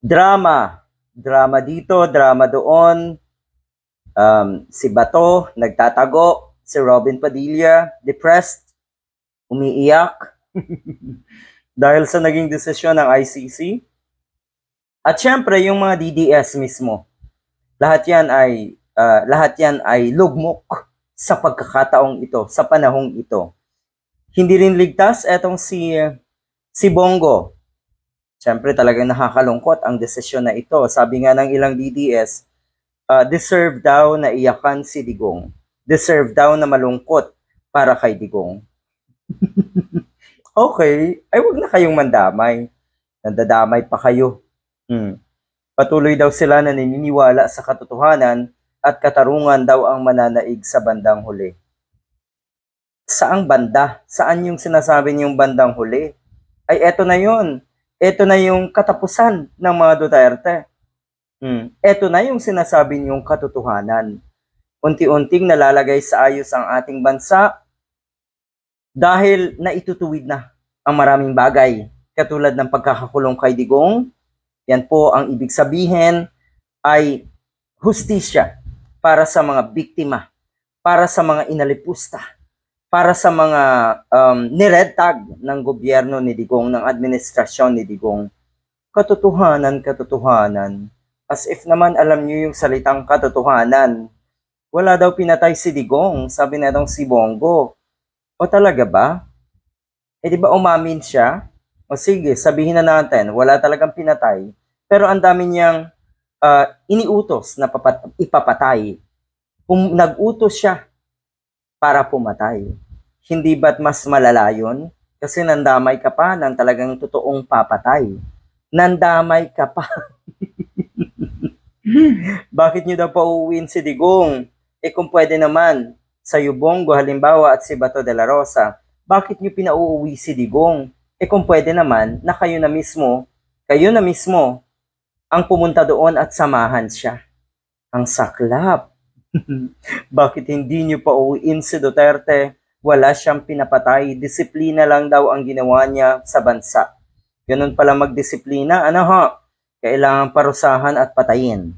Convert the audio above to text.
Drama. Drama dito, drama doon. Si Bato, nagtatago. Si Robin Padilla, depressed, umiiyak. Dahil sa naging desisyon ng ICC. At syempre, yung mga DDS mismo. Lahat yan ay lugmok sa pagkakataong ito, sa panahong ito. Hindi rin ligtas etong si Bongo. Siyempre talagang nakakalungkot ang desisyon na ito. Sabi nga ng ilang DDS, deserve daw na iyakan si Digong. Deserve daw na malungkot para kay Digong. Okay, ay wag na kayong mandamay. Nandadamay pa kayo. Patuloy daw sila na naniniwala sa katotohanan at katarungan daw ang mananaig sa bandang huli. Saang banda? Saan yung sinasabi niyong bandang huli? Ay eto na yun. Eto na yung katapusan ng mga Duterte. Eto na yung sinasabi niyong katotohanan. Unti-unting nalalagay sa ayos ang ating bansa dahil naitutuwid na ang maraming bagay. Katulad ng pagkakakulong kay Digong, yan po ang ibig sabihin ay hustisya para sa mga biktima, para sa mga inalipusta, para sa mga nired tag ng gobyerno ni Digong, ng administrasyon ni Digong. Katotohanan, katotohanan. As if naman alam niyo yung salitang katotohanan. Wala daw pinatay si Digong, sabi na daw si Bongo. O talaga ba? Eh di ba umamin siya? O sige, sabihin na natin, wala talagang pinatay. Pero ang dami niyang iniutos na ipapatay. Nag-utos siya para pumatay. Hindi ba't mas malala yun? Kasi nandamay ka pa ng talagang totoong papatay. Nandamay ka pa. Bakit niyo daw pauuwiin si Digong? Eh kung pwede naman, sa Bongo halimbawa at si Bato de la Rosa, bakit niyo pinauuwi si Digong? Eh kung pwede naman na kayo na mismo ang pumunta doon at samahan siya. Ang saklap. Bakit hindi niyo pauuwiin si Duterte? Wala siyang pinapatay, disiplina lang daw ang ginawa niya sa bansa. Ganun pala magdisiplina, kailangan parusahan at patayin.